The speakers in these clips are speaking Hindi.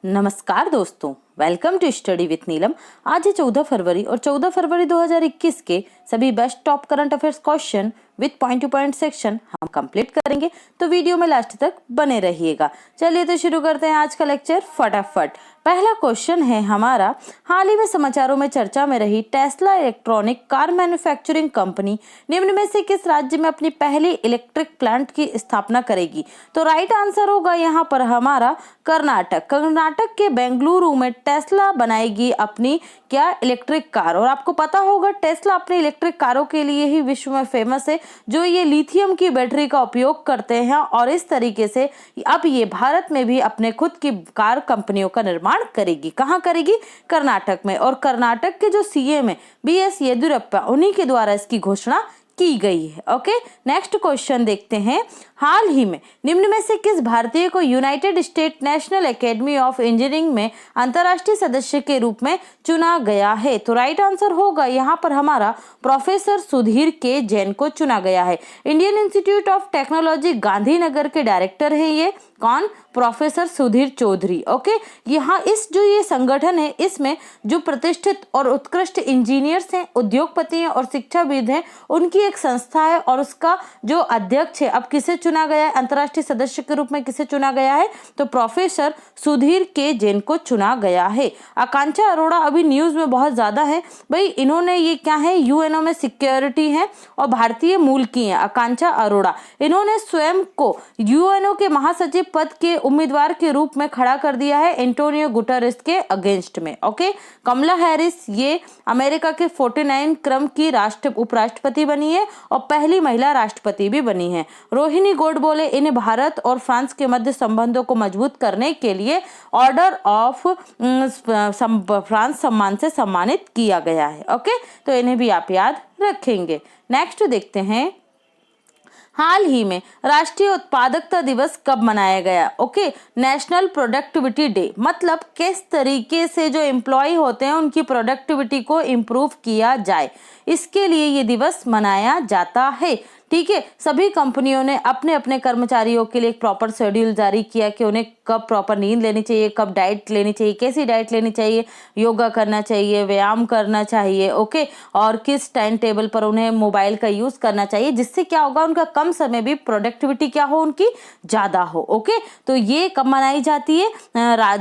नमस्कार दोस्तों, वेलकम टू स्टडी विथ नीलम। आज है 14 फरवरी और 14 फरवरी 2021 के सभी best top current affairs question with point two point section हम कंप्लीट करेंगे, तो वीडियो में लास्ट तक बने रहिएगा। चलिए तो शुरू करते हैं आज का लेक्चर फटाफट। पहला क्वेश्चन है हमारा, हाल ही में समाचारों में चर्चा में रही Tesla electronic car manufacturing company निम्न में से किस राज्य में अपनी पहली इलेक्ट्रिक प्लांट की स्थापना करेगी? तो राइट आंसर होगा यहाँ पर हमारा कर्नाटक। कर्नाटक के बेंगलुरु में टेस्ला बनाएगी अपनी क्या इलेक्ट्रिक कार। और आपको पता होगा टेस्ला अपनी इलेक्ट्रिक कारों के लिए ही विश्व में फेमस है, जो ये लिथियम की बैटरी का उपयोग करते हैं। और इस तरीके से अब ये भारत में भी अपने खुद की कार कंपनियों का निर्माण करेगी। कहाँ करेगी? कर्नाटक में। और कर्नाटक के जो सीएम है बीएस येदियुरप्पा, उन्हीं के द्वारा इसकी घोषणा की गई है। ओके, नेक्स्ट क्वेश्चन देखते हैं। हाल ही में निम्न में से किस भारतीय को United state national academy of engineering में अंतर्राष्ट्रीय सदस्य के रूप में चुना गया है? तो राइट आंसर होगा यहाँ पर हमारा प्रोफेसर सुधीर के जैन को चुना गया है। Indian institute of technology Gandhinagar के डायरेक्टर है ये कौन? प्रोफेसर सुधीर चौधरी। ओके, यहाँ इस जो ये संगठन है, इसमें जो प्रतिष्ठित और उत्कृष्ट इंजीनियर्स हैं, उद्योगपति हैं और शिक्षाविद हैं, उनकी एक संस्था है। और उसका जो अध्यक्ष है, अब किसे चुना गया है अंतर्राष्ट्रीय सदस्य के रूप में? किसे चुना गया है? तो प्रोफेसर सुधीर के जैन को चुना गया है। आकांक्षा अरोड़ा अभी न्यूज में बहुत ज्यादा है भाई। इन्होंने ये क्या है, यूएनओ में सिक्योरिटी है और भारतीय मूल की है आकांक्षा अरोड़ा। इन्होंने स्वयं को यूएनओ के महासचिव पद के उम्मीदवार के रूप में खड़ा कर दिया है एंटोनियो गुटेरेस के अगेंस्ट में। ओके, कमला हैरिस ये अमेरिका के 49 क्रम की उपराष्ट्रपति बनी है और पहली महिला राष्ट्रपति भी बनी है। रोहिणी गोडबोले, इन्हें भारत और फ्रांस के मध्य संबंधों को मजबूत करने के लिए ऑर्डर ऑफ फ्रांस सम्मान से सम्मानित किया गया है। ओके, तो इन्हें भी आप याद रखेंगे। नेक्स्ट देखते हैं, हाल ही में राष्ट्रीय उत्पादकता दिवस कब मनाया गया? Okay, national productivity day. मतलब किस तरीके से जो एम्प्लॉय होते हैं उनकी प्रोडक्टिविटी को इम्प्रूव किया जाए, इसके लिए ये दिवस मनाया जाता है। ठीक है, सभी कंपनियों ने अपने अपने कर्मचारियों के लिए एक प्रॉपर शेड्यूल जारी किया कि उन्हें कब प्रॉपर नींद लेनी चाहिए, कब डाइट लेनी चाहिए, कैसी डाइट लेनी चाहिए, योगा करना चाहिए, व्यायाम करना चाहिए। ओके, और किस टाइम टेबल पर उन्हें मोबाइल का यूज करना चाहिए, जिससे क्या होगा उनका कम समय भी प्रोडक्टिविटी क्या हो, उनकी ज्यादा हो। ओके, तो ये कब मनाई जाती है?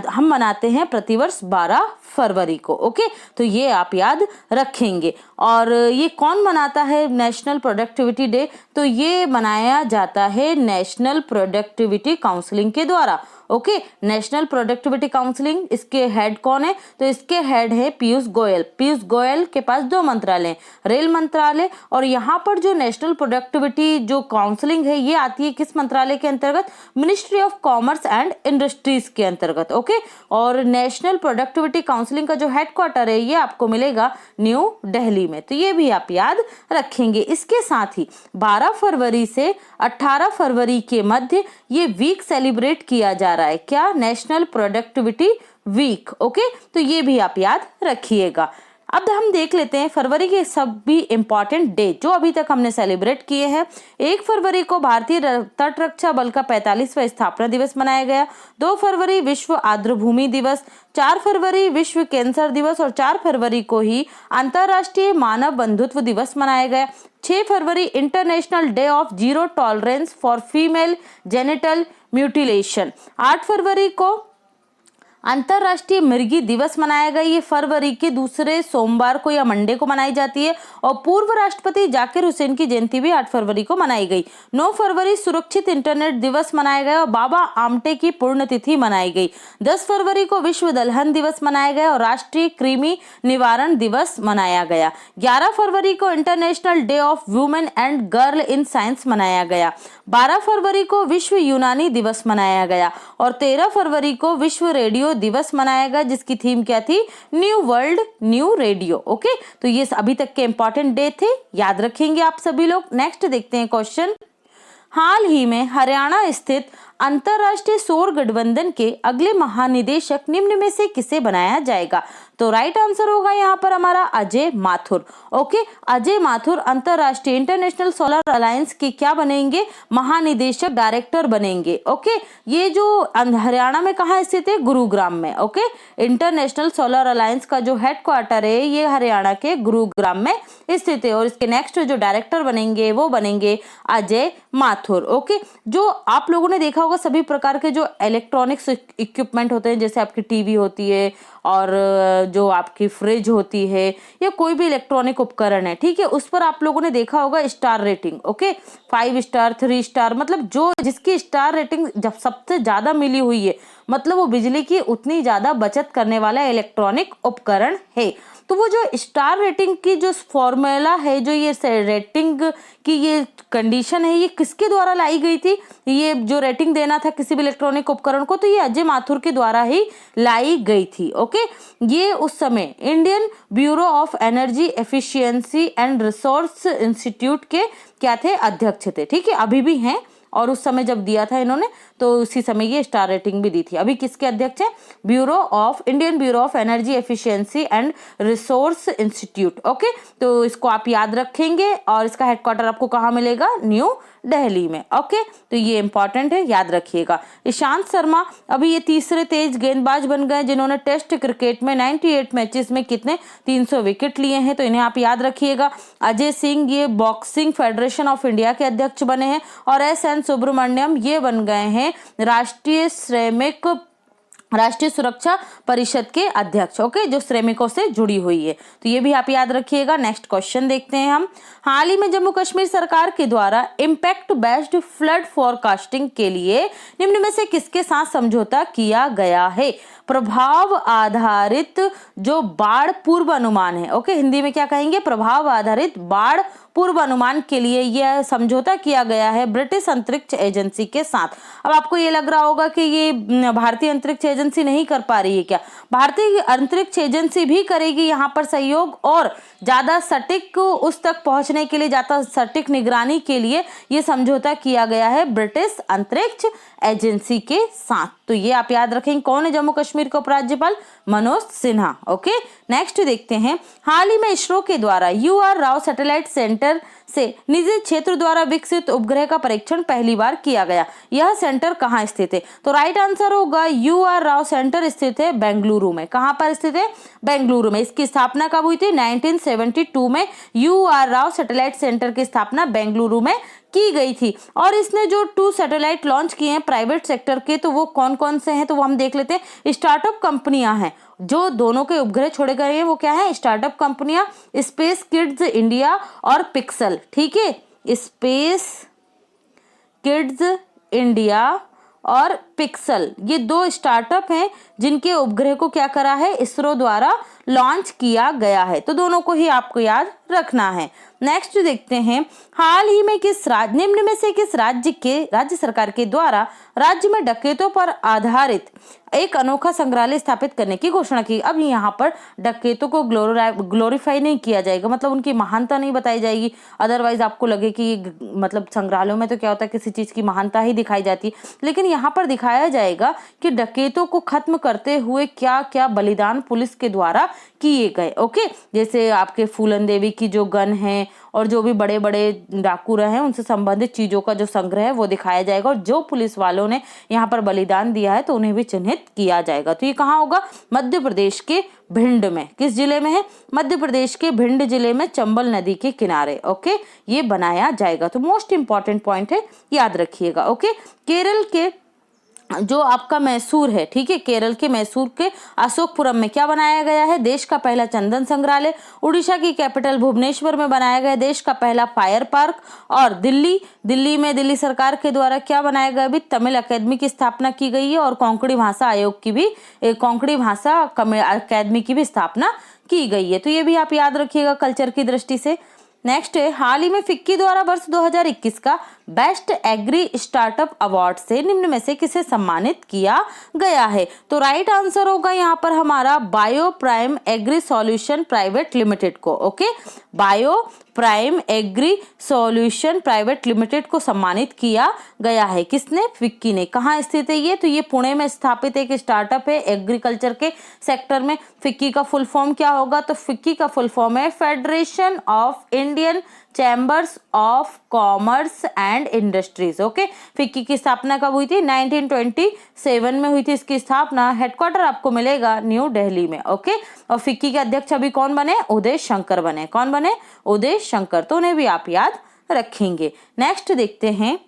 हम मनाते हैं प्रतिवर्ष 12 फरवरी को। ओके, तो ये आप याद रखेंगे। और ये कौन मनाता है नेशनल प्रोडक्टिविटी डे? तो ये मनाया जाता है नेशनल प्रोडक्टिविटी काउंसिलिंग के द्वारा। ओके, नेशनल प्रोडक्टिविटी काउंसिलिंग, इसके हेड कौन है? तो इसके हेड है पीयूष गोयल। पीयूष गोयल के पास 2 मंत्रालय, रेल मंत्रालय और यहाँ पर जो नेशनल प्रोडक्टिविटी जो काउंसिलिंग है, ये आती है किस मंत्रालय के अंतर्गत? Ministry of commerce and industries के अंतर्गत। ओके, और नेशनल प्रोडक्टिविटी काउंसिलिंग का जो हेडक्वार्टर है, ये आपको मिलेगा न्यू दिल्ली में। तो ये भी आप याद रखेंगे। इसके साथ ही 12 फरवरी से 18 फरवरी के मध्य ये वीक सेलिब्रेट किया जा रहा है। क्या? National productivity week. ओके, तो ये भी आप याद रखिएगा। अब हम देख लेते हैं फरवरी के सभी इंपॉर्टेंट डे जो अभी तक हमने सेलिब्रेट किए हैं। 1 फरवरी को भारतीय तटरक्षा बल का 45वां स्थापना दिवस मनाया गया। 2 फरवरी विश्व आर्द्रभूमि दिवस, 4 फरवरी विश्व कैंसर दिवस और 4 फरवरी को ही अंतर्राष्ट्रीय मानव बंधुत्व दिवस मनाया गया। 6 फरवरी international day of zero tolerance for female genital mutilation. 8 फरवरी को अंतर्राष्ट्रीय मिर्गी दिवस मनाया गया। ये फरवरी के दूसरे सोमवार को या मंडे को मनाई जाती है। और पूर्व राष्ट्रपति जाकिर हुसैन की जयंती भी 8 फरवरी को मनाई गई। 9 फरवरी सुरक्षित इंटरनेट दिवस मनाया गया और बाबा आमटे की पुण्यतिथि मनाई गई। 10 फरवरी को विश्व दलहन दिवस मनाया गया और राष्ट्रीय कृमि निवारण दिवस मनाया गया। 11 फरवरी को international day of women and girl in science मनाया गया। 12 फरवरी को विश्व यूनानी दिवस मनाया गया और 13 फरवरी को विश्व रेडियो दिवस मनाया गया, जिसकी थीम क्या थी? New world new radio. Okay, तो ये अभी तक के इंपॉर्टेंट डे थे, याद रखेंगे आप सभी लोग। नेक्स्ट देखते हैं क्वेश्चन। हाल ही में हरियाणा स्थित अंतरराष्ट्रीय सौर गठबंधन के अगले महानिदेशक निम्न में से किसे बनाया जाएगा? तो राइट आंसर होगा यहाँ पर हमारा अजय माथुर। ओके, अजय माथुर अंतरराष्ट्रीय इंटरनेशनल सोलर अलायंस के क्या बनेंगे? महानिदेशक, डायरेक्टर बनेंगे। ओके, ये जो हरियाणा में कहाँ स्थित है? गुरुग्राम में। ओके, इंटरनेशनल सोलर अलायंस का जो हेडक्वार्टर है ये हरियाणा के गुरुग्राम में स्थित है और इसके नेक्स्ट जो डायरेक्टर बनेंगे वो बनेंगे अजय माथुर। ओके, जो आप लोगों ने देखा होगा सभी प्रकार के जो इलेक्ट्रॉनिक्स इक्विपमेंट होते हैं, जैसे आपकी टीवी होती है और जो आपकी फ्रिज होती है या कोई भी इलेक्ट्रॉनिक उपकरण है, ठीक है, उस पर आप लोगों ने देखा होगा star rating. Okay, 5 star, 3 star, मतलब जो जिसकी स्टार रेटिंग जब सबसे ज्यादा मिली हुई है मतलब वो बिजली की उतनी ज्यादा बचत करने वाला इलेक्ट्रॉनिक उपकरण है। तो वो जो स्टार रेटिंग की जो फॉर्मूला है, जो ये रेटिंग की ये कंडीशन है, ये किसके द्वारा लाई गई थी? ये जो रेटिंग देना था किसी भी इलेक्ट्रॉनिक उपकरण को, तो ये अजय माथुर के द्वारा ही लाई गई थी। ओके, ये उस समय Indian bureau of energy efficiency and resource institute के क्या थे? अध्यक्ष थे। ठीक है, अभी भी हैं और उस समय जब दिया था इन्होंने तो उसी समय ये स्टार रेटिंग भी दी थी। अभी किसके अध्यक्ष हैं? Indian bureau of energy efficiency and resource institute. Okay, तो इसको आप याद रखेंगे और इसका हेडक्वार्टर आपको कहाँ मिलेगा? न्यू दिल्ली में। ओके, तो ये इंपॉर्टेंट है, याद रखिएगा। ईशांत शर्मा अभी ये तीसरे तेज गेंदबाज बन गए जिन्होंने टेस्ट क्रिकेट में 98 मैचेस में कितने 300 विकेट लिए हैं, तो इन्हें आप याद रखिएगा। अजय सिंह ये बॉक्सिंग फेडरेशन ऑफ इंडिया के अध्यक्ष बने हैं और एस.एन. सुब्रमण्यम ये बन गए हैं राष्ट्रीय सुरक्षा परिषद के अध्यक्ष। ओके, जो श्रमिकों से जुड़ी हुई है, तो ये भी आप याद रखिएगा। नेक्स्ट क्वेश्चन देखते हैं हम। हाल ही में जम्मू कश्मीर सरकार के द्वारा इम्पैक्ट बेस्ड फ्लड फोरकास्टिंग के लिए निम्न में से किसके साथ समझौता किया गया है? प्रभाव आधारित जो बाढ़ पूर्व अनुमान है। ओके, हिंदी में क्या कहेंगे? प्रभाव आधारित बाढ़ पूर्व अनुमान के लिए यह समझौता किया गया है ब्रिटिश अंतरिक्ष एजेंसी के साथ। अब आपको ये लग रहा होगा कि ये भारतीय अंतरिक्ष एजेंसी नहीं कर पा रही है क्या? भारतीय अंतरिक्ष एजेंसी भी करेगी यहाँ पर सहयोग और ज्यादा सटीक उस तक पहुंचने के लिए, ज्यादा सटीक निगरानी के लिए ये समझौता किया गया है ब्रिटिश अंतरिक्ष एजेंसी के साथ। तो ये आप याद रखेंगे। कौन है जम्मू कश्मीर का उपराज्यपाल? मनोज सिन्हा। ओके, नेक्स्ट देखते हैं। हाल ही में इसरो के द्वारा UR राव सैटेलाइट सेंटर से निजी क्षेत्र द्वारा विकसित उपग्रह का परीक्षण पहली बार किया गया। यह सेंटर कहाँ स्थित है? तो राइट आंसर होगा UR राव सेंटर स्थित है बेंगलुरु में। कहाँ पर स्थित है? बेंगलुरु में। इसकी स्थापना कब हुई थी? 1972 में UR राव सैटेलाइट सेंटर की स्थापना बेंगलुरु में की गई थी। और इसने जो 2 सैटेलाइट लॉन्च किए हैं प्राइवेट सेक्टर के, तो वो कौन कौन से हैं? तो वो हम देख लेते हैं। स्टार्टअप कंपनियां हैं जो दोनों के उपग्रह छोड़े गए हैं, वो क्या है? स्टार्टअप कंपनियां स्पेस किड्स इंडिया और पिक्सल। ठीक है, स्पेस किड्स इंडिया और पिक्सल, ये 2 स्टार्टअप हैं जिनके उपग्रह को क्या करा है? इसरो द्वारा लॉन्च किया गया है। तो दोनों को ही आपको याद रखना है। नेक्स्ट देखते हैं। हाल ही में निम्न में से किस राज्य सरकार के द्वारा राज्य में डकैतों पर आधारित एक अनोखा संग्रहालय स्थापित करने की घोषणा की? अब यहाँ पर डकैतों को ग्लोरीफाई नहीं किया जाएगा, मतलब उनकी महानता नहीं बताई जाएगी। अदरवाइज आपको लगे कि मतलब संग्रहालयों में तो क्या होता है, किसी चीज की महानता ही दिखाई जाती है, लेकिन यहाँ पर दिखाया जाएगा कि डकैतों को खत्म करते हुए क्या क्या बलिदान पुलिस के द्वारा किए गए। ओके, जैसे आपके फूलन देवी की जो गन है और जो भी बड़े बड़े डाकू रहे हैं उनसे संबंधित चीजों का जो संग्रह है वो दिखाया जाएगा और जो पुलिस वालों ने यहाँ पर बलिदान दिया है तो उन्हें भी चिन्हित किया जाएगा। तो ये कहाँ होगा? मध्य प्रदेश के भिंड में। किस जिले में है? मध्य प्रदेश के भिंड जिले में, चंबल नदी के किनारे। ओके, ये बनाया जाएगा। तो मोस्ट इंपॉर्टेंट पॉइंट है, याद रखिएगा। ओके, केरल के जो आपका मैसूर है, ठीक है, केरल के मैसूर के अशोकपुरम में क्या बनाया गया है? देश का पहला चंदन संग्रहालय। उड़ीसा की कैपिटल भुवनेश्वर में बनाया गया देश का पहला फायर पार्क। और दिल्ली में दिल्ली सरकार के द्वारा क्या बनाया गया? अभी तमिल अकेदमी की स्थापना की गई है और कोंकणी भाषा अकेदमी की भी स्थापना की गई है। तो ये भी आप याद रखिएगा कल्चर की दृष्टि से। नेक्स्ट है, हाल ही में फिक्की द्वारा वर्ष 2021 का बेस्ट एग्री स्टार्टअप अवार्ड से निम्न में से किसे सम्मानित किया गया है? तो राइट आंसर होगा यहाँ पर हमारा bio prime agri solution private limited को। Okay, bio prime agri solution private limited को सम्मानित किया गया है। किसने? फिक्की ने। कहाँ स्थित है ये? तो ये पुणे में स्थापित एक स्टार्टअप है एग्रीकल्चर के सेक्टर में। फिक्की का फुल फॉर्म क्या होगा? तो फिक्की का फुल फॉर्म है federation of Indian chambers of commerce and industries. Okay, FICCI की स्थापना कब हुई थी? 1927 में हुई थी इसकी स्थापना। हेडक्वार्टर आपको मिलेगा न्यू दिल्ली में। ओके, और फिक्की के अध्यक्ष अभी कौन बने? उदय शंकर बने। कौन बने? उदय शंकर। तो उन्हें भी आप याद रखेंगे। नेक्स्ट देखते हैं,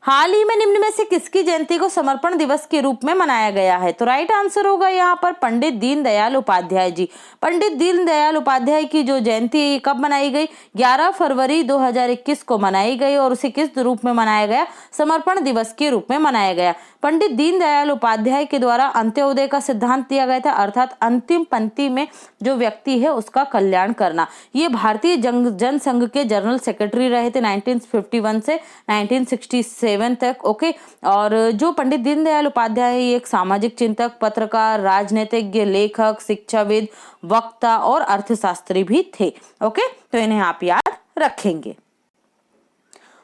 हाल ही में निम्न में से किसकी जयंती को समर्पण दिवस के रूप में मनाया गया है? तो राइट आंसर होगा यहाँ पर पंडित दीनदयाल उपाध्याय जी। पंडित दीनदयाल उपाध्याय की जो जयंती है कब मनाई गई? 11 फरवरी 2021 को मनाई गई। और उसे किस रूप में मनाया गया? समर्पण दिवस के रूप में मनाया गया। पंडित दीनदयाल उपाध्याय के द्वारा अंत्योदय का सिद्धांत दिया गया था, अर्थात अंतिम पंक्ति में जो व्यक्ति है उसका कल्याण करना। ये भारतीय जनसंघ के जनरल सेक्रेटरी रहे थे 1951 से 1967 तक। ओके, और जो पंडित दीनदयाल उपाध्याय एक सामाजिक चिंतक, पत्रकार, राजनीतिज्ञ, लेखक, शिक्षाविद, वक्ता और अर्थशास्त्री भी थे। ओके, तो इन्हें आप याद रखेंगे।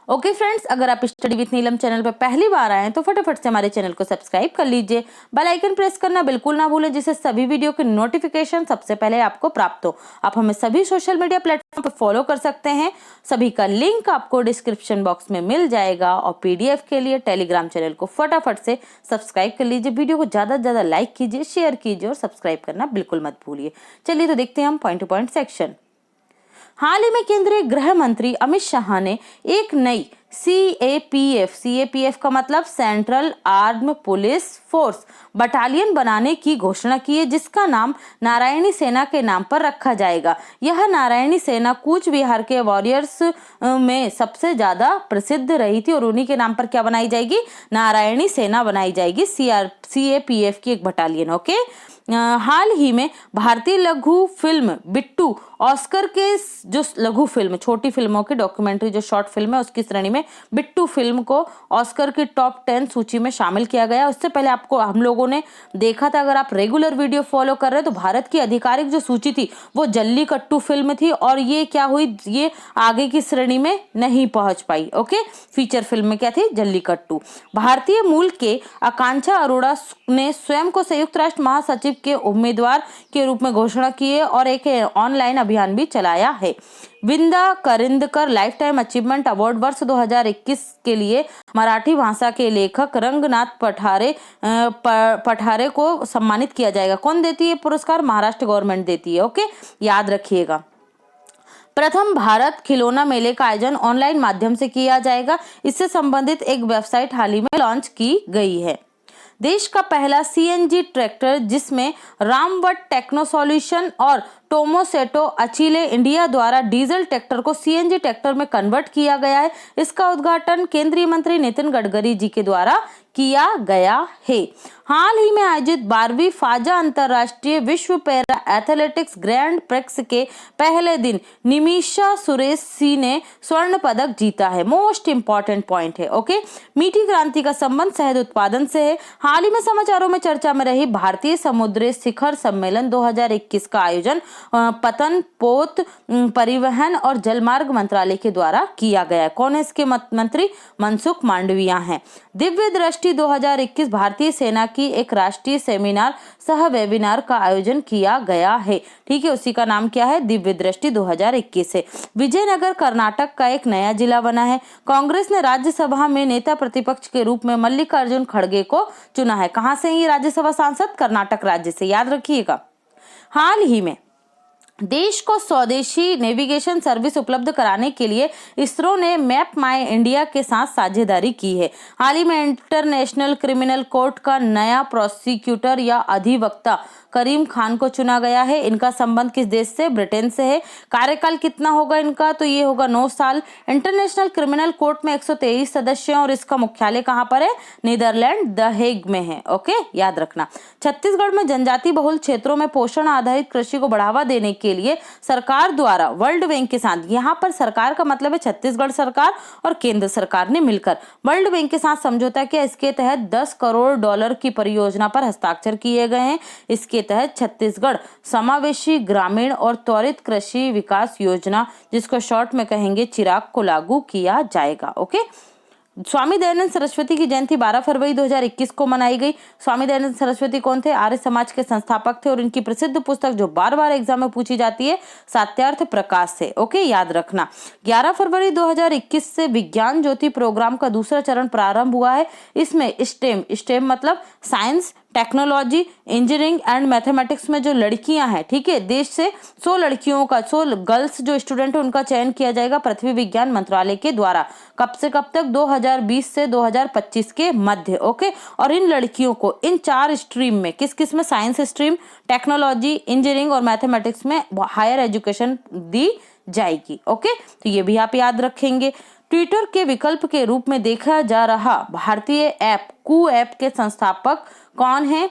ओके फ्रेंड्स, अगर आप स्टडी विथ नीलम चैनल पर पहली बार आए हैं तो फटाफट से हमारे चैनल को सब्सक्राइब कर लीजिए। बेल आइकन प्रेस करना बिल्कुल ना भूलें, जिससे सभी वीडियो की नोटिफिकेशन सबसे पहले आपको प्राप्त हो। आप हमें सभी सोशल मीडिया प्लेटफॉर्म पर फॉलो कर सकते हैं, सभी का लिंक आपको डिस्क्रिप्शन बॉक्स में मिल जाएगा। और पीडीएफ के लिए टेलीग्राम चैनल को फटाफट से सब्सक्राइब कर लीजिए। वीडियो को ज्यादा से ज्यादा लाइक कीजिए, शेयर कीजिए और सब्सक्राइब करना बिल्कुल मत भूलिए। चलिए तो देखते हैं हम पॉइंट टू पॉइंट सेक्शन। हाल ही में केंद्रीय गृह मंत्री अमित शाह ने एक नई सीएपीएफ का मतलब central arm police force battalion बनाने की घोषणा की है, जिसका नाम नारायणी सेना के नाम पर रखा जाएगा। यह नारायणी सेना कूच बिहार के वॉरियर्स में सबसे ज्यादा प्रसिद्ध रही थी और उन्हीं के नाम पर क्या बनाई जाएगी? नारायणी सेना बनाई जाएगी, सीएपीएफ की एक बटालियन। ओके, हाल ही में भारतीय लघु फिल्म बिट्टू ऑस्कर के जो लघु फिल्म, छोटी फिल्मों की डॉक्यूमेंट्री जो शॉर्ट फिल्म है उसकी श्रेणी में बिट्टू फिल्म को ऑस्कर की टॉप 10 सूची में शामिल किया गया। उससे पहले आपको हम लोगों ने देखा था, अगर आप रेगुलर वीडियो फॉलो कर रहे हैं तो भारत की आधिकारिक जो सूची थी वो जल्लीकट्टू फिल्म थी और ये क्या हुई? ये आगे की श्रेणी में नहीं पहुंच पाई। ओके, फीचर फिल्म में क्या थी? जल्लीकट्टू। भारतीय मूल के आकांक्षा अरोड़ा ने स्वयं को संयुक्त राष्ट्र महासचिव के उम्मीदवार के रूप में घोषणा की है और एक ऑनलाइन अभियान भी चलाया है। Vinda करिंदकर life time achievement award वर्ष 2021 के लिए मराठी भाषा के लेखक रंगनाथ पठारे को सम्मानित किया जाएगा। कौन देती है पुरस्कार? महाराष्ट्र गवर्नमेंट देती है। ओके, याद रखिएगा। प्रथम भारत खिलौना मेले का आयोजन ऑनलाइन माध्यम से किया जाएगा। इससे संबंधित एक वेबसाइट हाल ही में लॉन्च की गई है। देश का पहला सीएनजी ट्रैक्टर जिसमें रामवट टेक्नो सॉल्यूशन और टोमोसेटो अचीले इंडिया द्वारा डीजल ट्रैक्टर को सीएनजी ट्रैक्टर में कन्वर्ट किया गया है। इसका उद्घाटन केंद्रीय मंत्री नितिन गडकरी जी के द्वारा किया गया है। हाल ही में आयोजित 12वीं फाजा अंतरराष्ट्रीय विश्व पैरा एथलेटिक्स ग्रैंड प्रिक्स के पहले दिन निमिषा सुरेशी ने स्वर्ण पदक जीता है। मोस्ट इंपॉर्टेंट पॉइंट है। ओके, मीठी क्रांति का संबंध शहद उत्पादन से है। हाल ही में समाचारों में चर्चा में रही भारतीय समुद्री शिखर सम्मेलन 2021 का आयोजन पतन पोत परिवहन और जलमार्ग मंत्रालय के द्वारा किया गया। कौन है इसके मंत्री? मनसुख मांडविया हैं। दिव्य दृष्टि 2021 भारतीय सेना की एक राष्ट्रीय सेमिनार सह वेबिनार का आयोजन किया गया है। ठीक है, उसी का नाम क्या है? दिव्य दृष्टि 2021 है। विजयनगर कर्नाटक का एक नया जिला बना है। कांग्रेस ने राज्यसभा में नेता प्रतिपक्ष के रूप में मल्लिकार्जुन खड़गे को चुना है। कहां से ये राज्यसभा सांसद? कर्नाटक राज्य से, याद रखिएगा। हाल ही में देश को स्वदेशी नेविगेशन सर्विस उपलब्ध कराने के लिए इसरो ने मैप माई इंडिया के साथ साझेदारी की है। हाल ही में इंटरनेशनल क्रिमिनल कोर्ट का नया प्रोसिक्यूटर या अधिवक्ता करीम खान को चुना गया है। इनका संबंध किस देश से? ब्रिटेन से है। कार्यकाल कितना होगा इनका? तो ये होगा 9 साल। इंटरनेशनल क्रिमिनल कोर्ट में 123 सदस्य हैं और इसका मुख्यालय कहाँ पर है? नीदरलैंड द हेग में है। ओके, याद रखना। छत्तीसगढ़ में जनजाति बहुल क्षेत्रों में पोषण आधारित कृषि को बढ़ावा देने के लिए सरकार द्वारा वर्ल्ड बैंक के साथ, यहाँ पर सरकार का मतलब है छत्तीसगढ़ सरकार और केंद्र सरकार ने मिलकर वर्ल्ड बैंक के साथ समझौता किया। इसके तहत $10 करोड़ की परियोजना पर हस्ताक्षर किए गए हैं। इसके के तहत छत्तीसगढ़ समावेशी ग्रामीण और त्वरित कृषि विकास योजना, जिसको शॉर्ट में कहेंगे चिराग, को लागू किया जाएगा। ओके। स्वामी दयानंद सरस्वती की जयंती 12 फरवरी 2021 को मनाई गई। स्वामी दयानंद सरस्वती कौन थे? आर्य समाज के संस्थापक थे और इनकी प्रसिद्ध पुस्तक जो बार बार एग्जाम में पूछी जाती है, सात्यार्थ प्रकाश से। ओके, याद रखना। 11 फरवरी 2021 से विज्ञान ज्योति प्रोग्राम का दूसरा चरण प्रारंभ हुआ है। इसमें स्टेम मतलब science, technology, engineering and mathematics में जो लड़कियां हैं, ठीक है, देश से 100 लड़कियों का 100 गर्ल्स जो स्टूडेंट है उनका चयन किया जाएगा पृथ्वी विज्ञान मंत्रालय के द्वारा। कब से कब तक? 2020 से 2025 के मध्य। ओके। और इन लड़कियों को इन 4 स्ट्रीम में, किस किस में? साइंस स्ट्रीम, टेक्नोलॉजी, इंजीनियरिंग और मैथमेटिक्स में हायर एजुकेशन दी जाएगी। ओके, तो ये भी आप याद रखेंगे। ट्विटर के विकल्प के रूप में देखा जा रहा भारतीय ऐप कू ऐप के संस्थापक कौन है?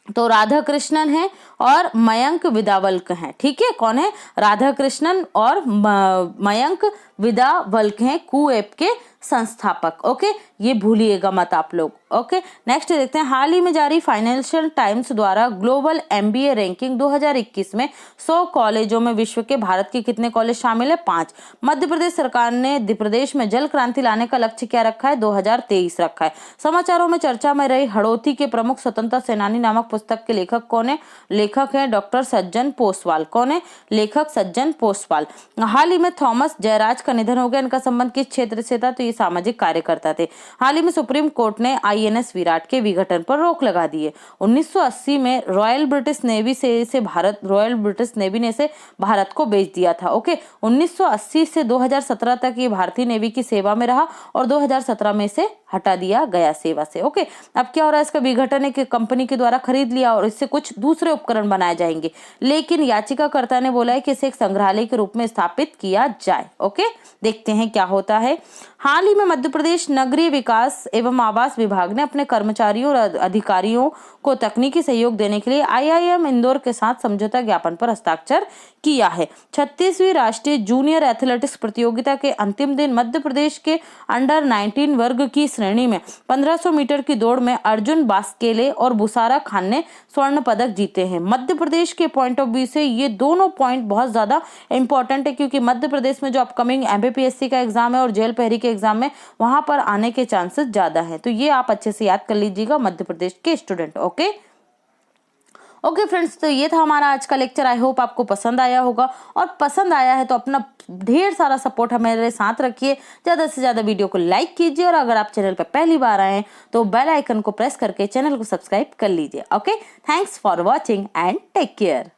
तो राधा कृष्णन है और मयंक विदावल्क हैं। ठीक है, कौन है? राधा कृष्णन और मयंक विदावल्क हैं कू ऐप के संस्थापक। ओके, ये भूलिएगा मत आप लोग। ओके, नेक्स्ट देखते हैं। हाल ही में जारी फाइनेंशियल टाइम्स द्वारा ग्लोबल एमबीए रैंकिंग 2021 में 100 कॉलेजों में विश्व के भारत के कितने कॉलेज शामिल है? 5। मध्य प्रदेश सरकार ने प्रदेश में जल क्रांति लाने का लक्ष्य क्या रखा है? 2023 रखा है। समाचारों में चर्चा में रही हड़ौती के प्रमुख स्वतंत्रता सेनानी नामक पुस्तक के लेखक कौन है? लेखक है डॉक्टर सज्जन पोसवाल। कौन है? लेखक सज्जन पोसवाल। हाल ही में थॉमस जयराज का निधन हो गया। इनका संबंध किस क्षेत्र से था? तो ये सामाजिक कार्यकर्ता थे। हाल ही में सुप्रीम कोर्ट ने आईएनएस विराट के विघटन पर रोक लगा दी है। 1980 में रॉयल ब्रिटिश नेवी ने इसे भारत को बेच दिया था। ओके, 1980 से 2017 तक ये भारतीय नेवी की सेवा में रहा और 2017 में इसे हटा दिया गया सेवा से। ओके, अब क्या हो रहा है? इसका विघटन एक कंपनी के द्वारा खरीद लिया और इससे कुछ दूसरे उपकरण बनाए जाएंगे, लेकिन याचिकाकर्ता ने बोला है कि इसे एक संग्रहालय के रूप में स्थापित किया जाए। ओके, देखते हैं क्या होता है। हाल ही में मध्य प्रदेश नगरीय विकास एवं आवास विभाग ने अपने कर्मचारियों और अधिकारियों को तकनीकी सहयोग देने के लिए आईआईएम इंदौर के साथ समझौता ज्ञापन पर हस्ताक्षर किया है। 36वीं राष्ट्रीय जूनियर एथलेटिक्स प्रतियोगिता के अंतिम दिन मध्य प्रदेश के अंडर 19 वर्ग की श्रेणी में 1500 मीटर की दौड़ में अर्जुन बास्केले और बुसारा खान ने स्वर्ण पदक जीते हैं। मध्य प्रदेश के पॉइंट ऑफ व्यू से ये दोनों पॉइंट बहुत ज्यादा इंपॉर्टेंट है, क्योंकि मध्य प्रदेश में जो अपकमिंग एमपीपीएससी का एग्जाम है और जेल पहरी के एग्जाम में वहां पर आने के चांसेस ज्यादा है। तो ये आप अच्छे से याद कर लीजिएगा मध्य प्रदेश के स्टूडेंट। ओके फ्रेंड्स, तो ये था हमारा आज का लेक्चर। आई होप आपको पसंद आया होगा, और पसंद आया है तो अपना ढेर सारा सपोर्ट हमारे साथ रखिए। ज्यादा से ज्यादा वीडियो को लाइक कीजिए, और अगर आप चैनल पर पहली बार आए हैं तो बेल आइकन को प्रेस करके चैनल को सब्सक्राइब कर लीजिए। Okay, thanks for watching and take care.